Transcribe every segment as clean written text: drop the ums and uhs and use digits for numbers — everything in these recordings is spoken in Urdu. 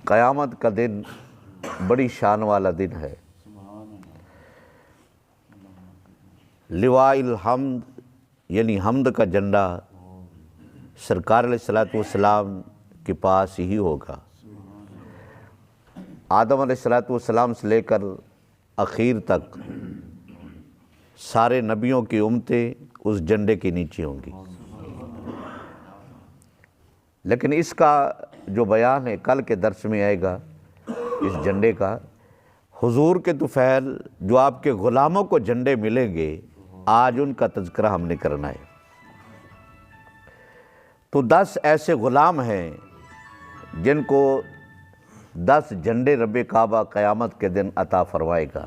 قیامت کا دن بڑی شان والا دن ہے۔ لواء الحمد یعنی حمد کا جھنڈا سرکار علیہ الصلوۃ والسلام کے پاس ہی ہوگا۔ آدم علیہ الصلوۃ والسلام سے لے کر اخیر تک سارے نبیوں کی امتیں اس جھنڈے کے نیچے ہوں گی۔ لیکن اس کا جو بیان ہے کل کے درس میں آئے گا اس جھنڈے کا، حضور کے طفیل جو آپ کے غلاموں کو جھنڈے ملیں گے، آج ان کا تذکرہ ہم نے کرنا ہے۔ تو 10 ایسے غلام ہیں جن کو 10 جھنڈے رب کعبہ قیامت کے دن عطا فرمائے گا،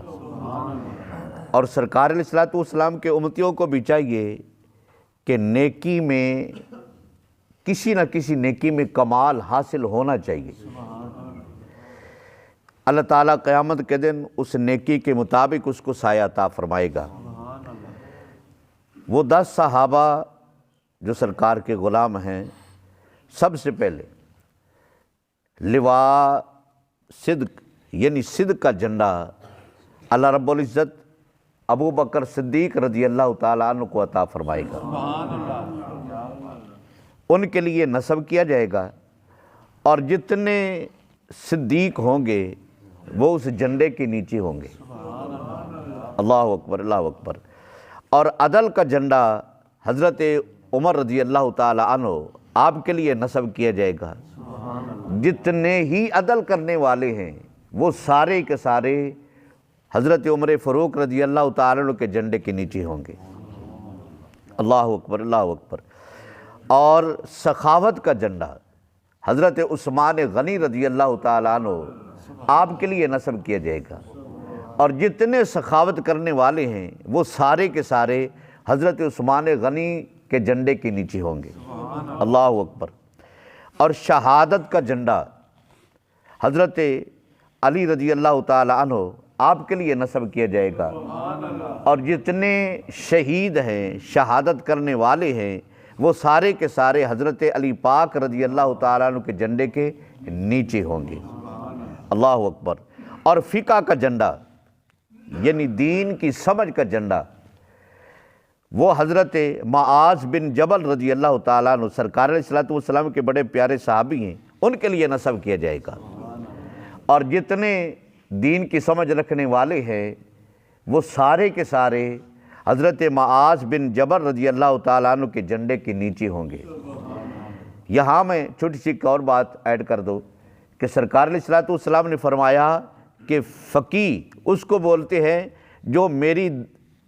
اور سرکار علیہ الصلوۃ والسلام کے امتیوں کو بھی چاہیے کہ نیکی میں کسی نہ کسی نیکی میں کمال حاصل ہونا چاہیے۔ اللہ تعالیٰ قیامت کے دن اس نیکی کے مطابق اس کو سایہ عطا فرمائے گا۔ وہ 10 صحابہ جو سرکار کے غلام ہیں، سب سے پہلے لواء صدق یعنی صدق کا جھنڈا اللہ رب العزت ابو بکر صدیق رضی اللہ تعالیٰ عنہ کو عطا فرمائے گا۔ ان کے لیے نصب کیا جائے گا، اور جتنے صدیق ہوں گے وہ اس جھنڈے کے نیچے ہوں گے۔ اللہ اکبر، اللہ اکبر۔ اور عدل کا جھنڈا حضرت عمر رضی اللہ تعالیٰ عنہ آپ کے لیے نصب کیا جائے گا۔ جتنے ہی عدل کرنے والے ہیں وہ سارے کے سارے حضرت عمر فاروق رضی اللہ تعالیٰ عنہ کے جھنڈے کے نیچے ہوں گے۔ اللہ اکبر، اللہ اکبر۔ اور سخاوت کا جھنڈا حضرت عثمان غنی رضی اللہ تعالیٰ عنہ آپ کے لیے نصب کیا جائے گا، اور جتنے سخاوت کرنے والے ہیں وہ سارے کے سارے حضرت عثمان غنی کے جھنڈے کے نیچے ہوں گے۔ اللہ اکبر۔ اور شہادت کا جھنڈا حضرت علی رضی اللہ تعالیٰ عنہ آپ کے لیے نصب کیا جائے گا، اور جتنے شہید ہیں، شہادت کرنے والے ہیں، وہ سارے کے سارے حضرت علی پاک رضی اللہ تعالیٰ عنہ کے جھنڈے کے نیچے ہوں گے۔ اللہ اکبر۔ اور فقہ کا جھنڈا یعنی دین کی سمجھ کا جھنڈا وہ حضرت معاذ بن جبل رضی اللہ تعالیٰ عنہ سرکار علیہ الصلوۃ والسلام کے بڑے پیارے صحابی ہیں، ان کے لیے نصب کیا جائے گا۔ اور جتنے دین کی سمجھ رکھنے والے ہیں وہ سارے کے سارے حضرت معاذ بن جبل رضی اللہ تعالیٰ عنہ کے جھنڈے کے نیچے ہوں گے۔ یہاں میں چھوٹی سی ایک اور بات ایڈ کر دو کہ سرکار علیہ الصلوۃ والسلام نے فرمایا کہ فقیہ اس کو بولتے ہیں جو میری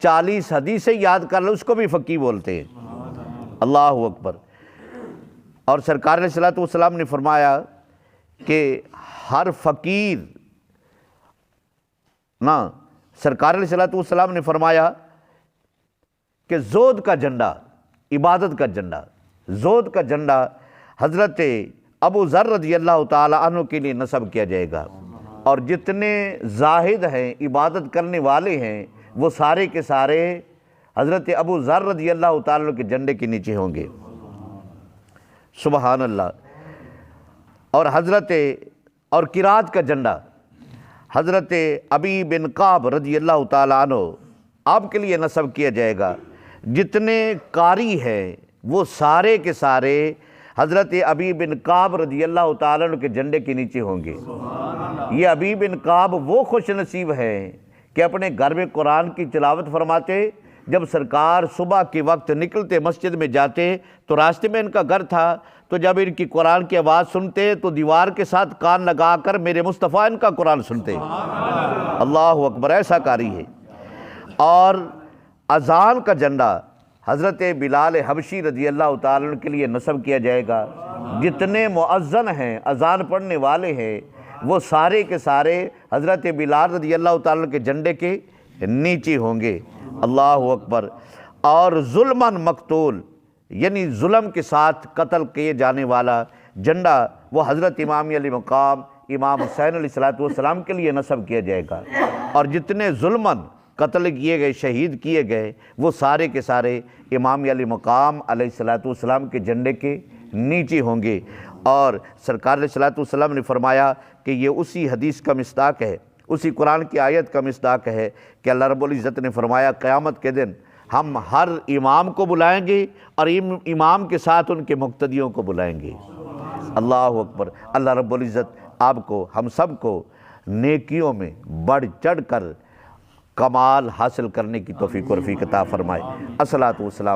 40 حدیثیں یاد کر لے، اس کو بھی فقیہ بولتے ہیں۔ اللہ اکبر۔ اور سرکار علیہ الصلوۃ والسلام نے فرمایا کہ ہر فقیر سرکار علیہ الصلوۃ والسلام نے فرمایا کہ زہد کا جھنڈا، عبادت کا جھنڈا، زہد کا جھنڈا حضرت ابو ذر رضی اللہ تعالیٰ عنہ کے لیے نصب کیا جائے گا، اور جتنے زاہد ہیں، عبادت کرنے والے ہیں، وہ سارے کے سارے حضرت ابو ذر رضی اللہ تعالیٰ عنہ کے جھنڈے کے نیچے ہوں گے۔ سبحان اللہ۔ اور اور قرات کا جھنڈا حضرت ابی بن کعب رضی اللہ تعالیٰ عنہ آپ کے لیے نصب کیا جائے گا۔ جتنے قاری ہیں وہ سارے کے سارے حضرت ابی بن کعب رضی اللہ تعالیٰ عنہ کے جھنڈے کے نیچے ہوں گے۔ یہ ابی بن کعب وہ خوش نصیب ہیں کہ اپنے گھر میں قرآن کی تلاوت فرماتے، جب سرکار صبح کے وقت نکلتے مسجد میں جاتے تو راستے میں ان کا گھر تھا، تو جب ان کی قرآن کی آواز سنتے تو دیوار کے ساتھ کان لگا کر میرے مصطفیٰ ان کا قرآن سنتے۔ اللہ اکبر، ایسا قاری ہے۔ اور اذان کا جھنڈا حضرت بلال حبشی رضی اللہ تعالیٰ عنہ کے لیے نصب کیا جائے گا۔ جتنے مؤذن ہیں، اذان پڑھنے والے ہیں، وہ سارے کے سارے حضرت بلال رضی اللہ تعالیٰ عنہ کے جھنڈے کے نیچے ہوں گے۔ اللہ اکبر۔ اور ظلماً مقتول یعنی ظلم کے ساتھ قتل کیے جانے والا جھنڈا وہ حضرت امام علی مقام امام حسین علیہ الصلوۃ والسلام کے لیے نصب کیا جائے گا، اور جتنے ظلماً قتل کیے گئے، شہید کیے گئے، وہ سارے کے سارے امام علی مقام علیہ الصلوۃ والسلام کے جھنڈے کے نیچے ہوں گے۔ اور سرکار علیہ الصلوۃ والسلام نے فرمایا کہ یہ اسی حدیث کا مصداق ہے، اسی قرآن کی آیت کا مصداق ہے کہ اللہ رب العزت نے فرمایا قیامت کے دن ہم ہر امام کو بلائیں گے اور امام کے ساتھ ان کے مقتدیوں کو بلائیں گے۔ اللہ اکبر۔ اللہ رب العزت آپ کو، ہم سب کو نیکیوں میں بڑھ چڑھ کر کمال حاصل کرنے کی توفیق و رفیق عطا فرمائے۔ الصلاۃ والسلام